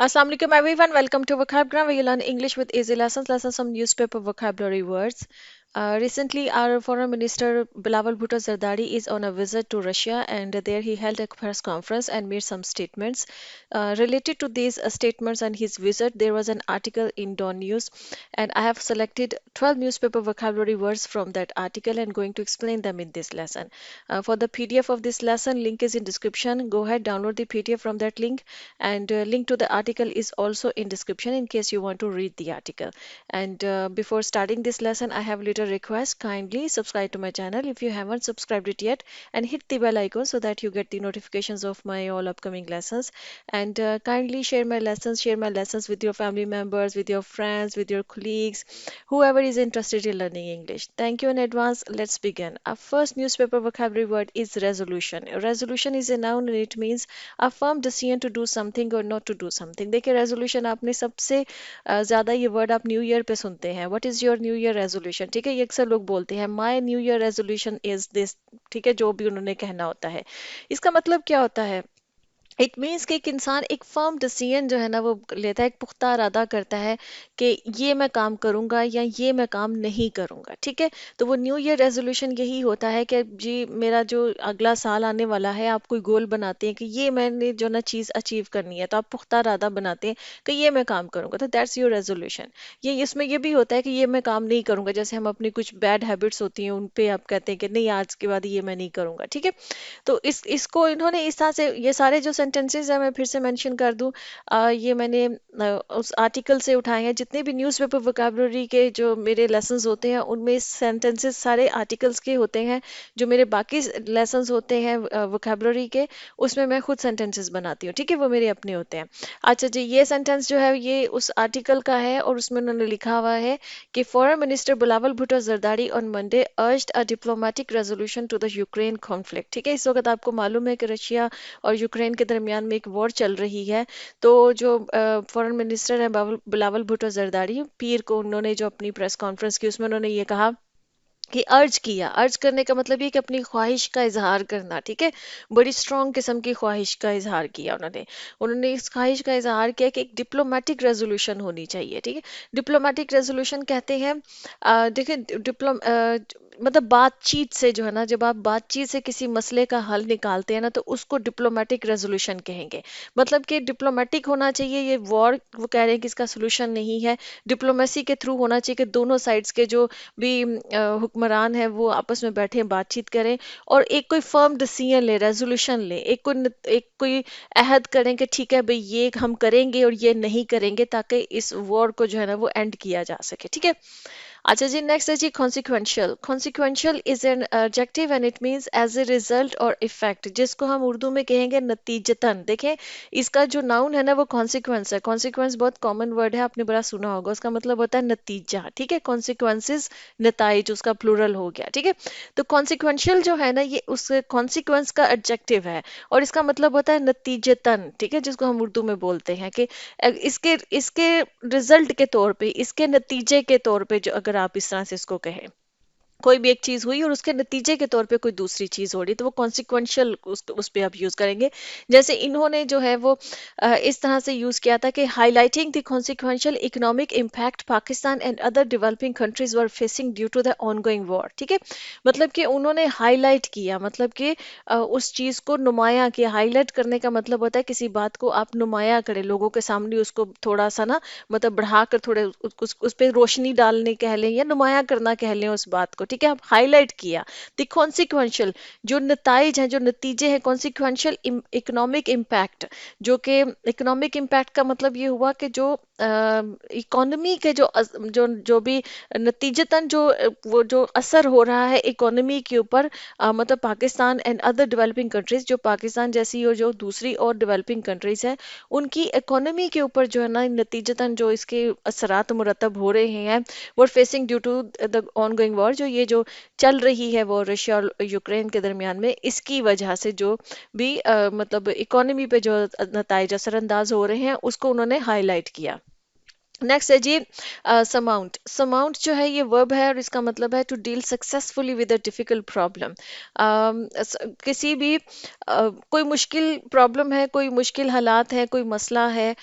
Assalamu alaikum everyone. Welcome to Vocabgram where you learn English with easy lessons. Lessons from newspaper vocabulary words. Recently, our Foreign Minister Bilawal Bhutto Zardari is on a visit to Russia, and there he held a press conference and made some statements. Related to these statements and his visit, there was an article in Dawn News, and I have selected 12 newspaper vocabulary words from that article and going to explain them in this lesson. For the PDF of this lesson, link is in description. Go ahead, download the PDF from that link, and link to the article is also in description in case you want to read the article. And before starting this lesson, I have a little request. Kindly subscribe to my channel if you haven't subscribed it yet, and hit the bell icon so that you get the notifications of my all upcoming lessons. And kindly share my lessons with your family members, with your friends, with your colleagues, whoever is interested in learning English. Thank you in advance. Let's begin. Our first newspaper vocabulary word is resolution. Resolution is a noun and it means a firm decision to do something or not to do something. देखिए resolution आपने सबसे ज़्यादा ये word आप new year पे सुनते हैं. What is your new year resolution? ठीक है, ये अक्सर लोग बोलते हैं my new year resolution is this. ठीक है, जो भी उन्होंने कहना होता है. इसका मतलब क्या होता है? इट मीन्स कि एक इंसान एक फर्म डिसीजन जो है ना वो लेता है, एक पुख्ता इरादा करता है कि ये मैं काम करूंगा या ये मैं काम नहीं करूंगा. ठीक है, तो वो न्यू ईयर रेजोल्यूशन यही होता है कि जी मेरा जो अगला साल आने वाला है, आप कोई गोल बनाते हैं कि ये मैंने जो ना चीज़ अचीव करनी है, तो आप पुख्ता इरादा बनाते हैं कि ये मैं काम करूंगा, तो दैट्स योर रेजोल्यूशन. ये इसमें ये भी होता है कि ये मैं काम नहीं करूंगा, जैसे हम अपनी कुछ बैड हैबिट्स होती हैं उन पे आप कहते हैं कि नहीं आज के बाद ये मैं नहीं करूंगा. ठीक है, तो इस इसको इन्होंने इस तरह से ये सारे जो सेंटेंसेस है मैं फिर से मेंशन कर दूं. ये मैंने उस आर्टिकल से उठाए हैं. जितने भी न्यूज़पेपर वोकैबुलरी के जो मेरे लेसन्स होते हैं उनमें सेंटेंसेस सारे आर्टिकल्स के होते हैं. जो मेरे बाकी लेसन्स होते हैं वोकैबुलरी के, उसमें मैं खुद सेंटेंसेस बनाती हूँ. ठीक है, वो मेरे अपने होते हैं. अच्छा जी, ये सेंटेंस जो है ये उस आर्टिकल का है और उसमें उन्होंने लिखा हुआ है कि foreign minister Bilawal Bhutto Zardari on Monday urged a diplomatic resolution to the Ukraine conflict. ठीक है, इस वक्त आपको मालूम है कि रशिया और यूक्रेन के दरमियान में एक वॉर चल रही है. तो जो फॉरेन मिनिस्टर है बिलावल भुट्टो जरदारी, पीर को उन्होंने जो अपनी प्रेस कॉन्फ्रेंस की उसमें उन्होंने ये कहा कि अर्ज किया. अर्ज करने का मतलब ये कि अपनी ख्वाहिश का इजहार करना. ठीक है, बड़ी स्ट्रांग किस्म की ख्वाहिश का इजहार किया उन्होंने. उन्होंने इस ख्वाहिश का इजहार किया कि एक डिप्लोमेटिक रेजोल्यूशन होनी चाहिए. ठीक है, डिप्लोमेटिक रेजोल्यूशन कहते हैं देखिए मतलब बातचीत से जो है ना, जब आप बातचीत से किसी मसले का हल निकालते हैं ना, तो उसको डिप्लोमेटिक रेजोल्यूशन कहेंगे. मतलब कि डिप्लोमेटिक होना चाहिए. ये वॉर वो कह रहे हैं कि इसका सोल्यूशन नहीं है. डिप्लोमेसी के थ्रू होना चाहिए कि दोनों साइड्स के जो भी हुक्मरान है वो आपस में बैठे बातचीत करें और एक कोई फर्म डिसीजन ले, रेजोल्यूशन ले, एक कोई अहद करें कि ठीक है भाई ये हम करेंगे और ये नहीं करेंगे, ताकि इस वॉर को जो है ना वो एंड किया जा सके. ठीक है. अच्छा जी, नेक्स्ट है जी consequential. Consequential is an adjective and it means as a result और इफेक्ट, जिसको हम उर्दू में कहेंगे नतीजतन. देखें, इसका जो नाउन है ना वो कॉन्सिक्वेंस है. कॉन्सिक्वेंस बहुत कॉमन वर्ड है, आपने बड़ा सुना होगा. उसका मतलब होता है नतीजा. ठीक है, कॉन्सिक्वेंसेस नताइज उसका प्लूरल हो गया. ठीक है, तो कॉन्सिक्वेंशियल जो है ना ये उस कॉन्सिक्वेंस का एडजेक्टिव है और इसका मतलब होता है नतीजतन. ठीक है, जिसको हम उर्दू में बोलते हैं कि इसके इसके रिजल्ट के तौर पे, इसके नतीजे के तौर पे, जो अगर आप इस तरह से इसको कहें, कोई भी एक चीज हुई और उसके नतीजे के तौर पे कोई दूसरी चीज हो रही, तो वो कॉन्सिक्वेंशियल उस पे आप यूज करेंगे. जैसे इन्होंने जो है वो इस तरह से यूज किया था कि highlighting the consequential economic impact Pakistan and other developing countries were facing due to the ongoing war. ठीक है, मतलब कि उन्होंने हाईलाइट किया, मतलब कि उस चीज को नुमाया किया. हाईलाइट करने का मतलब होता है किसी बात को आप नुमाया करें लोगों के सामने, उसको थोड़ा सा ना मतलब बढ़ाकर थोड़े उस पे रोशनी डालने कह लें या नुमाया करना कह लें उस बात को. ठीक है, आप हाईलाइट किया. द कॉन्सिक्वेंशियल जो नताइज हैं, जो नतीजे हैं, कॉन्सिक्वेंशियल इकोनॉमिक इम्पैक्ट, जो कि इकोनॉमिक इम्पैक्ट का मतलब ये हुआ कि जो इकोनॉमी के जो जो भी नतीजतन जो वो जो असर हो रहा है इकोनॉमी के ऊपर, मतलब Pakistan and other developing countries, जो पाकिस्तान जैसी और जो दूसरी और डेवलपिंग कंट्रीज हैं उनकी इकोनॉमी के ऊपर जो है ना नतीजतन जो इसके असरात मुरतब हो रहे हैं, वो facing due to the ongoing war, जो ये जो चल रही है वो रशिया और यूक्रेन के दरमियान में, इसकी वजह से जो भी मतलब इकोनॉमी पे जो नताइज असरअंदाज हो रहे हैं उसको उन्होंने हाईलाइट किया. नेक्स्ट है जी समाउंट। समाउंट जो है ये वर्ब है और इसका मतलब है to deal successfully with a difficult problem. किसी भी कोई मुश्किल प्रॉब्लम है, कोई मुश्किल हालात है, कोई मसला है,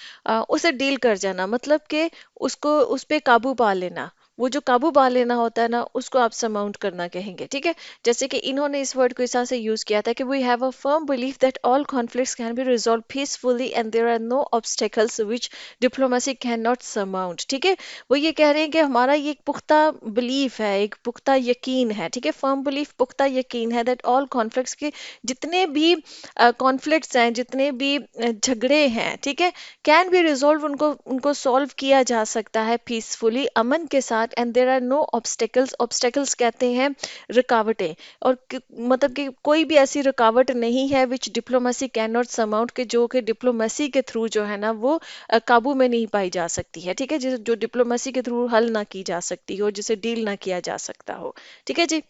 उसे डील कर जाना, मतलब कि उसको उस पे काबू पा लेना। वो जो काबू पा लेना होता है ना, उसको आप समाउंट करना कहेंगे, ठीक है। जैसे कि इन्होंने इस वर्ड को इस तरह से यूज किया था कि we have a firm belief that all conflicts can be resolve peacefully and there are no obstacles which diplomacy can not surmount, ठीक है। वो ये कह रहे हैं कि हमारा ये एक पुख्ता बिलीफ है, एक पुख्ता यकीन है, ठीक है। फर्म बिलीफ, पुख्ता यकीन है दैट ऑल कॉन्फ्लिक्ट्स के जितने भी कॉन्फ्लिक्ट्स हैं, जितने भी झगड़े हैं, ठीक है, कैन बी रिजॉल्व, उनको उनको सॉल्व किया जा सकता है पीसफुली, अमन के साथ। And there are no obstacles, obstacles कहते हैं रुकावटें। और मतलब कि कोई भी ऐसी रुकावट नहीं है विच डिप्लोमेसी कैन नॉट समाउंट, के जो कि डिप्लोमेसी के थ्रू जो है ना वो काबू में नहीं पाई जा सकती है, ठीक है, जिसे जो डिप्लोमेसी के थ्रू हल ना की जा सकती हो, जिसे डील ना किया जा सकता हो, ठीक है जी।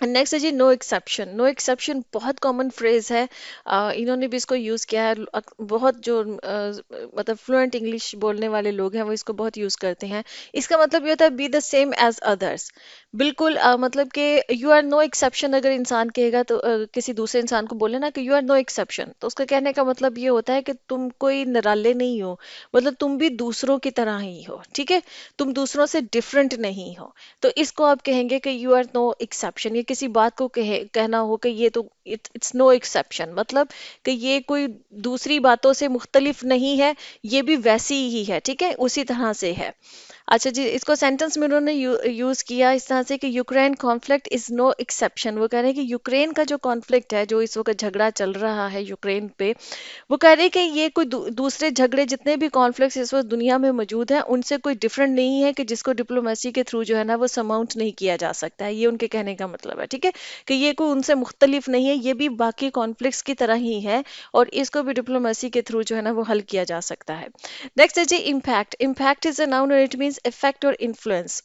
नेक्स्ट है जी नो एक्सेप्शन। नो एक्सेप्शन बहुत कॉमन फ्रेज है, इन्होंने भी इसको यूज किया है। बहुत जो मतलब फ्लुएंट इंग्लिश बोलने वाले लोग हैं वो इसको बहुत यूज करते हैं। इसका मतलब ये होता है be the same as others. बिल्कुल मतलब कि यू आर नो एक्सेप्शन अगर इंसान कहेगा तो किसी दूसरे इंसान को बोले ना कि यू आर नो एक्सेप्शन, तो उसका कहने का मतलब ये होता है कि तुम कोई निराले नहीं हो, मतलब तुम भी दूसरों की तरह ही हो, ठीक है, तुम दूसरों से डिफरेंट नहीं हो। तो इसको आप कहेंगे कि यू आर नो एक्सेप्शन। ये किसी बात को कहना हो कि ये तो इट्स नो एक्सेप्शन, मतलब कि ये कोई दूसरी बातों से मुख्तलिफ नहीं है, ये भी वैसी ही है, ठीक है, उसी तरह से है। अच्छा जी, इसको सेंटेंस में उन्होंने यूज किया इस तरह से कि Ukraine conflict is no exception. वो कह रहे हैं कि यूक्रेन का जो कॉन्फ्लिक्ट है, जो इस वक्त झगड़ा चल रहा है यूक्रेन पे, वो कह रहे हैं कि ये कोई दूसरे झगड़े, जितने भी कॉन्फ्लिक्ट्स इस वक्त दुनिया में मौजूद हैं, उनसे कोई डिफरेंट नहीं है, कि जिसको डिप्लोमेसी के थ्रू जो है ना वो समाउंट नहीं किया जा सकता है। ये उनके कहने का मतलब है, ठीक है, कि ये कोई उनसे मुख्तलिफ नहीं है, ये भी बाकी कॉन्फ्लिक्ट्स की तरह ही है, और इसको भी डिप्लोमेसी के थ्रू जो है ना वो हल किया जा सकता है। नेक्स्ट है जी impact. Impact is a noun और इट मीन्स इफेक्ट और इन्फ्लुएंस।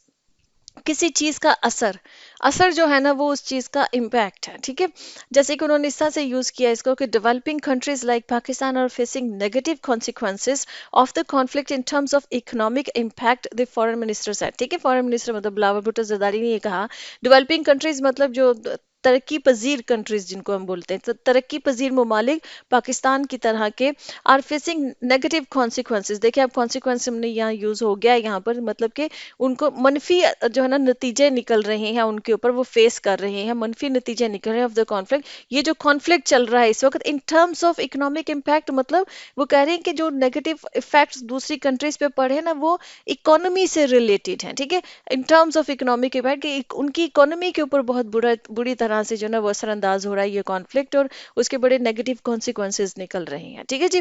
किसी चीज का असर, असर जो है ना वो उस चीज का इम्पैक्ट है, ठीक है। जैसे कि उन्होंने इस तरह से यूज किया इसको कि developing countries like Pakistan are facing negative consequences of the conflict in terms of economic impact, the foreign minister said, ठीक है। फॉरेन मिनिस्टर मतलब बिलावल भुट्टो जरदारी ने ये कहा। डेवलपिंग कंट्रीज मतलब जो तरक्की पजीर कंट्रीज जिनको हम बोलते हैं, तो तरक्की पजीर ममालिक पाकिस्तान की तरह के आर फेसिंग नेगेटिव कॉन्सिक्वेंसेज। देखिए अब कॉन्सिक्वेंस हमने यहाँ यूज हो गया है यहाँ पर, मतलब कि उनको मनफी जो है ना नतीजे निकल रहे हैं उनके ऊपर, वो फेस कर रहे हैं, मनफी नतीजे निकल रहे हैं ऑफ द कॉन्फ्लिक्ट। ये जो कॉन्फ्लिक्ट चल रहा है इस वक्त इन टर्म्स ऑफ इकोनॉमिक इम्पैक्ट, मतलब वो कह रहे हैं कि जो नेगेटिव इफेक्ट्स दूसरी कंट्रीज पे पड़े ना वो इकोनॉमी से रिलेटेड हैं, ठीक है। इन टर्म्स ऑफ इकोनॉमिक इम्पैक्ट कि उनकी इकोनॉमी के ऊपर बहुत बुरी तरह से जो है ना वो असरअंदाज हो रहा है ये कॉन्फ्लिक्ट, और उसके बड़े नेगेटिव कॉन्सिक्वेंसेज निकल रहे हैं, ठीक है जी।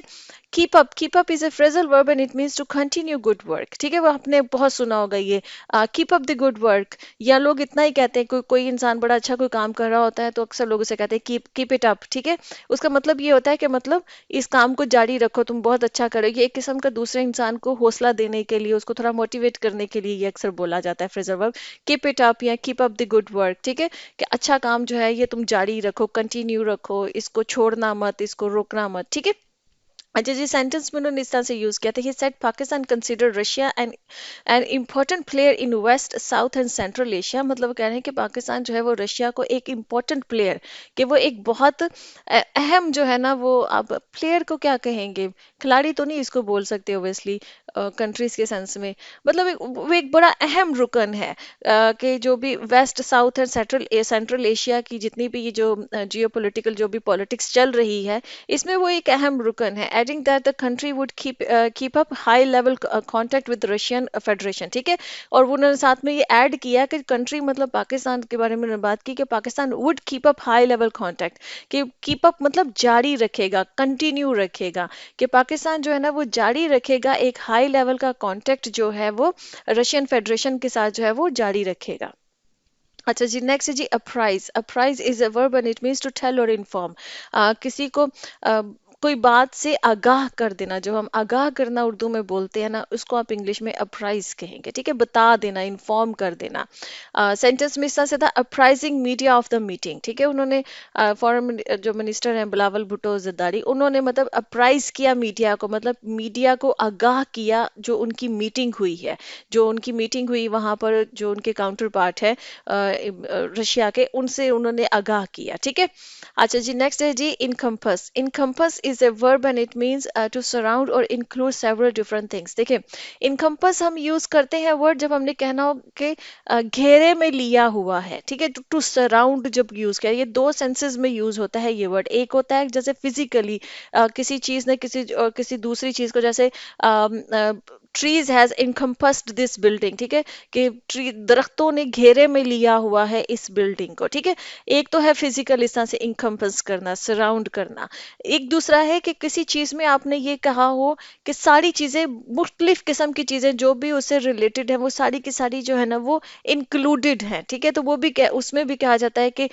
Keep up. Keep up is a phrasal verb and it means to continue good work, ठीक है, वो आपने बहुत सुना होगा ये, keep up the good work. या लोग इतना ही कहते हैं, कोई कोई इंसान बड़ा अच्छा कोई काम कर रहा होता है तो अक्सर लोग उसे कहते हैं कीप कीप इट अप, ठीक है। उसका मतलब ये होता है कि मतलब इस काम को जारी रखो, तुम बहुत अच्छा करो। ये एक किस्म का दूसरे इंसान को हौसला देने के लिए, उसको थोड़ा मोटिवेट करने के लिए ये अक्सर बोला जाता है phrasal verb, keep it up या keep up the good work, ठीक है, कि अच्छा काम जो है ये तुम जारी रखो, कंटिन्यू रखो, इसको छोड़ना मत, इसको रोकना मत, ठीक है। अच्छा जी, सेंटेंस में उन्होंने इस तरह से यूज किया था, he said Pakistan consider Russia and an important player in west south and central Asia. मतलब वो कह रहे हैं कि पाकिस्तान जो है वो रशिया को एक इम्पोर्टेंट प्लेयर, कि वो एक बहुत अहम जो है ना वो, आप प्लेयर को क्या कहेंगे, खिलाड़ी तो नहीं इसको बोल सकते ओबियसली कंट्रीज के सेंस में, मतलब वो एक बड़ा अहम रुकन है कि जो भी west south and central Asia की जितनी भी ये जो जियो पोलिटिकल जो भी पॉलिटिक्स चल रही है, इसमें वो एक अहम रुकन है। Adding that the country would keep up high level contact with Russian federation, ठीक है। और वो उन्होंने साथ में ये ऐड किया कि कंट्री मतलब पाकिस्तान के बारे में उन्होंने बात की कि Pakistan would keep up high level contact, कि कीप अप मतलब जारी रखेगा, कंटिन्यू रखेगा, कि पाकिस्तान जो है ना वो जारी रखेगा एक हाई लेवल का कांटेक्ट जो है वो रशियन फेडरेशन के साथ जो है वो जारी रखेगा। अच्छा जी, नेक्स्ट है जी apprise. Apprise is a verb and it means to tell और इन्फॉर्म। किसी को कोई बात से आगाह कर देना, जो हम आगाह करना उर्दू में बोलते हैं ना, उसको आप इंग्लिश में अप्राइज कहेंगे। ठीक है, बता देना, इन्फॉर्म कर देना। सेंटेंस में इस तरह से था, अप्राइजिंग मीडिया ऑफ द मीटिंग। ठीक है, उन्होंने फॉरेन जो मिनिस्टर हैं बिलावल भुट्टो जरदारी, उन्होंने मतलब अप्राइज किया मीडिया को, मतलब मीडिया को आगाह किया जो उनकी मीटिंग हुई है, जो उनकी मीटिंग हुई वहां पर, जो उनके काउंटर पार्ट है रशिया के, उनसे उन्होंने आगाह किया। ठीक है। अच्छा जी, नेक्स्ट है जी encompass. Encompass is a verb and it means to surround or include several different things। देखिए, इनकम्पस हम यूज करते हैं वर्ड जब हमने कहना हो कि घेरे में लिया हुआ है। ठीक है, टू सराउंड जब यूज किया, ये दो सेंसेस में यूज होता है ये वर्ड। एक होता है जैसे फिजिकली, किसी चीज ने किसी दूसरी चीज को, जैसे ट्रीज हैज इनकम्पस्ड दिस बिल्डिंग। ठीक है, कि ट्री दरख्तों ने घेरे में लिया हुआ है इस बिल्डिंग को। ठीक है, एक तो है फिजिकल, इस तरह से इनकम्पस करना, सराउंड करना। एक दूसरा है कि किसी चीज में आपने ये कहा हो कि सारी चीजें, मुख्तलिफ किस्म की चीजें जो भी उससे रिलेटेड है, वो सारी की सारी जो है ना वो इंक्लूडेड है। ठीक है, तो वो भी उसमें भी कहा जाता है कि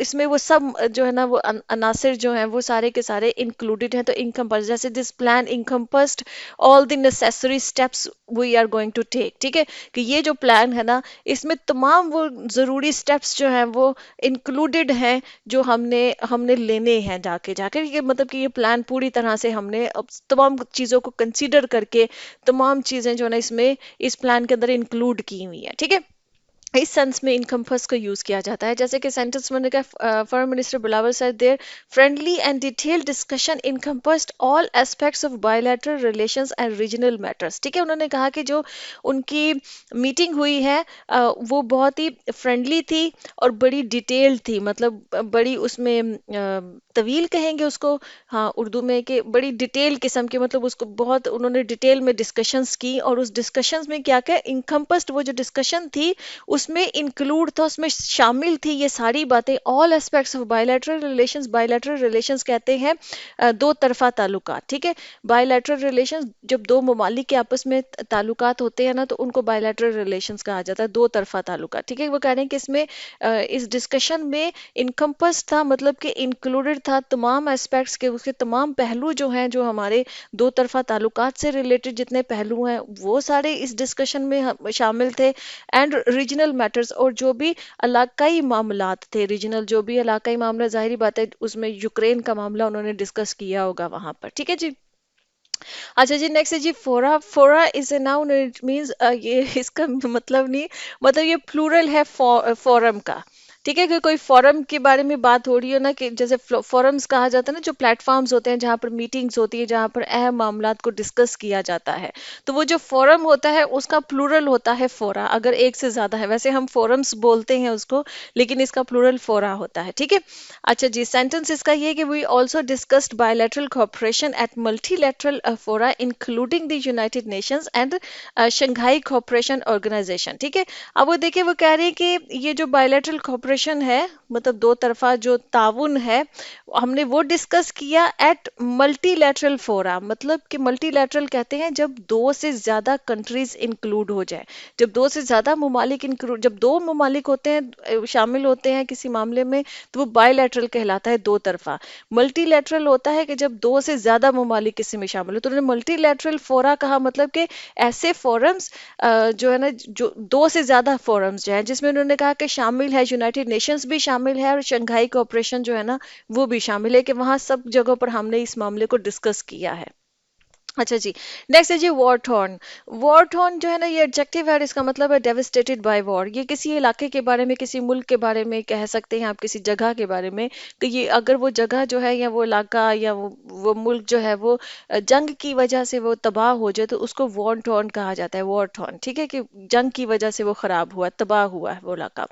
इसमें वो सब जो है ना वो अनासिर जो हैं वो सारे के सारे इंक्लूडेड हैं। तो इनकम्पस, जैसे this plan encompassed all the necessary steps we are going to take. ठीक है, कि ये जो प्लान है ना, इसमें तमाम वो ज़रूरी स्टेप्स जो हैं वो इंक्लूडेड हैं, जो हमने हमने लेने हैं जाके जाके ये मतलब कि ये प्लान पूरी तरह से हमने अब तमाम चीज़ों को कंसीडर करके तमाम चीज़ें जो है ना इसमें इस प्लान के अंदर इंक्लूड की हुई हैं। ठीक है, इस सेंस में इनकम्पस को यूज किया जाता है। जैसे कि सेंटेंस में का foreign minister Bilawal said their friendly and detailed discussion encompassed all aspects of bilateral relations and regional matters. ठीक है, उन्होंने कहा कि जो उनकी मीटिंग हुई है वो बहुत ही फ्रेंडली थी और बड़ी डिटेल्ड थी, मतलब बड़ी उसमें तवील कहेंगे उसको, हाँ उर्दू में, कि बड़ी डिटेल किस्म की, मतलब उसको बहुत उन्होंने डिटेल में डिस्कशंस की। और उस डिस्कशंस में क्या क्या इनकम्पस्ड, वो जो डिस्कशन थी उसमें इंक्लूड था, उसमें शामिल थी ये सारी बातें, all aspects of bilateral relations. Bilateral relations कहते हैं दो तरफा ताल्लुकात। ठीक है, बायलैटरल रिलेशंस जब दो ममालिक के आपस में ताल्लुकात होते हैं ना, तो उनको बायलैटरल रिलेशंस कहा जाता है, दो तरफा ताल्लुकात। ठीक है, वो कह रहे हैं कि इसमें इस डिस्कशन में इनकम्पस था, मतलब कि इंक्लूडेड था तमाम एस्पेक्ट्स के, उसके तमाम पहलू जो हैं, जो हमारे दो तरफा ताल्लुकात से रिलेटेड जितने पहलू हैं वो सारे इस डिस्कशन में शामिल थे। एंड रीजनल मैटर्स, और जो भी इलाकाई मामलात थे, रीजनल जो भी इलाकाई मामला, जाहिर बात है उसमें यूक्रेन का मामला उन्होंने डिस्कस किया होगा वहां पर। ठीक है जी। अच्छा जी, नेक्स्ट है जी फोरा। फोरा is a noun, it means ये इसका मतलब नहीं, मतलब ये प्लूरल है फोरम का। ठीक है, कि कोई फोरम के बारे में बात हो रही है ना, कि जैसे फोरम्स कहा जाता है ना, जो प्लेटफॉर्म्स होते हैं जहाँ पर मीटिंग्स होती है, जहाँ पर अहम मामलात को डिस्कस किया जाता है, तो वो जो फोरम होता है उसका प्लूरल होता है फोरा, अगर एक से ज्यादा है। वैसे हम फोरम्स बोलते हैं उसको, लेकिन इसका प्लूरल फोरा होता है। ठीक है। अच्छा जी, सेंटेंस इसका ये है कि we also discussed bilateral cooperation at multilateral fora including the United Nations and Shanghai cooperation organisation. ठीक है, अब वो देखिए, वो कह रहे हैं कि ये जो बायलैटरल कोऑपरेशन है, मतलब दो तरफा जो ताउन है, हमने वो डिस्कस किया एट मल्टीलैटरल फोरा। मतलब कि मल्टीलैटरल कहते हैं जब दो से ज्यादा कंट्रीज इंक्लूड हो जाए, जब दो से ज्यादा ममालिक इंक्लूड, जब दो ममालिक होते हैं शामिल होते हैं किसी मामले में, तो वो बायलैटरल कहलाता है, दो तरफा। मल्टीलैटरल होता है कि जब दो से ज्यादा ममालिक किसी में शामिल हो। तो उन्होंने मल्टीलैटरल फोरा कहा, मतलब कि ऐसे फोरम्स जो है ना, जो दो से ज्यादा फोरम्स जो है, जिसमें उन्होंने कहा कि शामिल है, यूनाइटेड नेशंस भी शामिल है और शंघाई कोऑपरेशन जो है ना वो भी शामिल है, कि वहां सब जगहों पर हमने इस मामले को डिस्कस किया है। अच्छा जी, नेक्स्ट है जी वॉर टॉर्न। वॉर टॉर्न जो है ना, ये एडजेक्टिव है, इसका मतलब है डेविस्टेटेड बाय वॉर। ये किसी इलाके के बारे में, किसी मुल्क के बारे में कह सकते हैं आप, किसी जगह के बारे में, कि ये अगर वो जगह जो है या वो इलाका या वो मुल्क जो है वो जंग की वजह से वो तबाह हो जाए, तो उसको वॉर टॉर्न कहा जाता है, वॉर टॉर्न। ठीक है, कि जंग की वजह से वो खराब हुआ, तबाह हुआ है वो इलाका।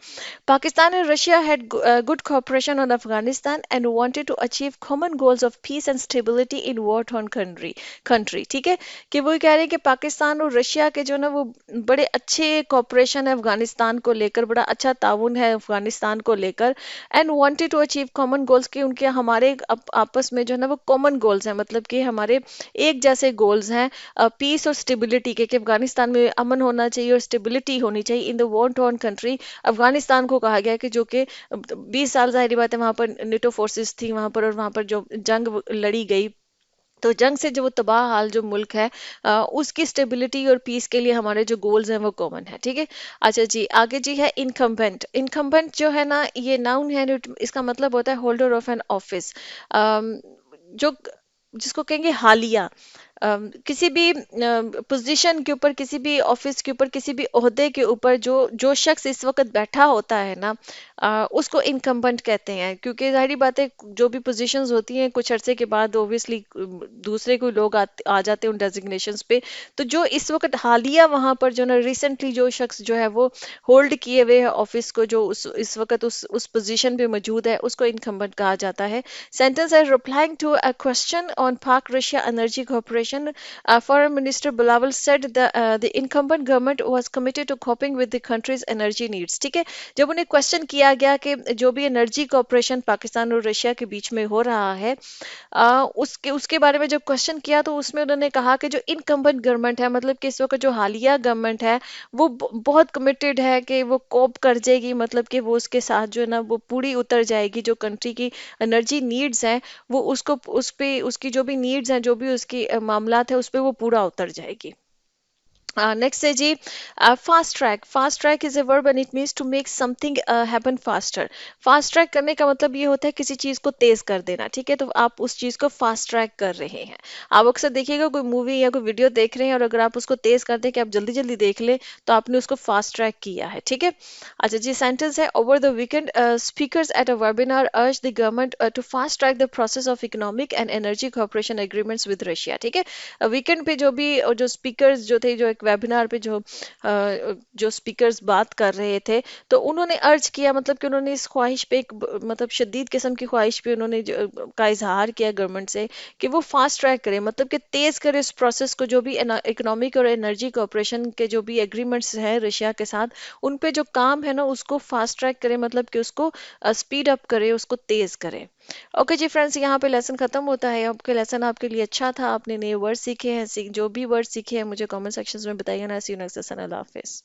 Pakistan and Russia had good cooperation on Afghanistan and wanted to achieve common goals of peace and stability in war-torn countries. Country, ठीक है, कि वो कह रहे हैं कि पाकिस्तान और रशिया के जो ना वो बड़े अच्छे कॉपरेशन है अफगानिस्तान को लेकर, बड़ा अच्छा ताउन है अफगानिस्तान को लेकर, and wanted to achieve common goals, कि उनके हमारे आपस में जो है ना वो कॉमन गोल्स हैं, मतलब कि हमारे एक जैसे गोल्स हैं, पीस और स्टेबिलिटी के, कि अफगानिस्तान में अमन होना चाहिए और स्टेबिलिटी होनी चाहिए in the war torn country. Afghanistan को कहा गया कि जो कि 20 साल जाहिर बात है वहां पर नेटो फोर्सेस थी वहां पर, और वहां पर जो जंग लड़ी गई, तो जंग से जो वो तबाह हाल जो मुल्क है, उसकी स्टेबिलिटी और पीस के लिए हमारे जो गोल्स हैं वो कॉमन है, ठीक है। अच्छा जी, आगे जी है इनकम्बेंट। इनकम्बेंट जो है ना ये नाउन है, इसका मतलब होता है होल्डर ऑफ एन ऑफिस, जो जिसको कहेंगे हालिया, किसी भी पोजीशन के ऊपर, किसी भी ऑफिस के ऊपर, किसी भी ओहदे के ऊपर जो जो शख्स इस वक्त बैठा होता है ना, उसको इनकम्बेंट कहते हैं, क्योंकि जाहिर बात है जो भी पोजीशंस होती हैं कुछ अरसे के बाद ऑब्वियसली दूसरे कोई लोग आ जाते हैं उन डेजिग्नेशंस पे। तो जो इस वक्त हालिया वहां पर जो ना रिसेंटली जो शख्स जो है वो होल्ड किए हुए है ऑफिस को, जो इस वक्त उस पोजीशन पे मौजूद है, उसको इनकम्बेंट कहा जाता है। सेंटेंस है, replying to a question on Pak Russia energy corporation, foreign minister Bilawal said the incumbent government was committed to coping with the country's energy needs, ठीक है। जब उन्हें क्वेश्चन किया गया कि जो भी एनर्जी कॉर्पोरेशन पाकिस्तान और रशिया के बीच में हो रहा है, उसके उसके बारे में जब क्वेश्चन किया तो उसमें उन्होंने कहा कि जो इनकम्बेंट गवर्नमेंट है, मतलब कि इस वक्त जो हालिया गवर्नमेंट है वो बहुत कमिटेड है कि वो कोप कर जाएगी, मतलब कि वो उसके साथ जो है ना वो पूरी उतर जाएगी, जो कंट्री की एनर्जी नीड्स हैं वो उसको उस पे उसकी जो भी नीड्स हैं, जो भी उसकी मामलात है उस पे वो पूरा उतर जाएगी। नेक्स्ट है जी fast track. Fast track is a verb and it means to make something happen faster. Fast track करने का मतलब ये होता है किसी चीज को तेज कर देना, ठीक है, तो आप उस चीज को फास्ट ट्रैक कर रहे हैं। आप अक्सर देखिएगा कोई मूवी या कोई वीडियो देख रहे हैं और अगर आप उसको तेज कर दें कि आप जल्दी जल्दी देख लें तो आपने उसको फास्ट ट्रैक किया है, ठीक है। अच्छा जी, सेंटेंस है, over the weekend speakers at a webinar urge the government to fast track the process of economic and energy corporation agreements with Russia, ठीक है। वीकेंड पे जो भी जो स्पीकर्स जो थे, जो एक वेबिनार पे जो स्पीकर्स बात कर रहे थे, तो उन्होंने अर्ज किया, मतलब कि उन्होंने इस ख्वाहिश पे मतलब शदीद किस्म की ख्वाहिश पे उन्होंने का इजहार किया गवर्नमेंट से कि वो फास्ट ट्रैक करे, मतलब कि तेज करे इस प्रोसेस को, जो भी इकोनॉमिक और एनर्जी कॉर्पोरेशन के जो भी एग्रीमेंट्स हैं रशिया के साथ, उन पे जो काम है ना उसको फास्ट ट्रैक करे, मतलब कि उसको स्पीड अप करे, उसको तेज करे। ओके जी फ्रेंड्स, यहाँ पे लेसन खत्म होता है। आपके लेसन आपके लिए अच्छा था, आपने नए वर्ड सीखे हैं, जो भी वर्ड सीखे हैं मुझे कमेंट सेक्शन में बताइए ना। सी यू नेक्स्ट लेसन, अल्लाह हाफिज।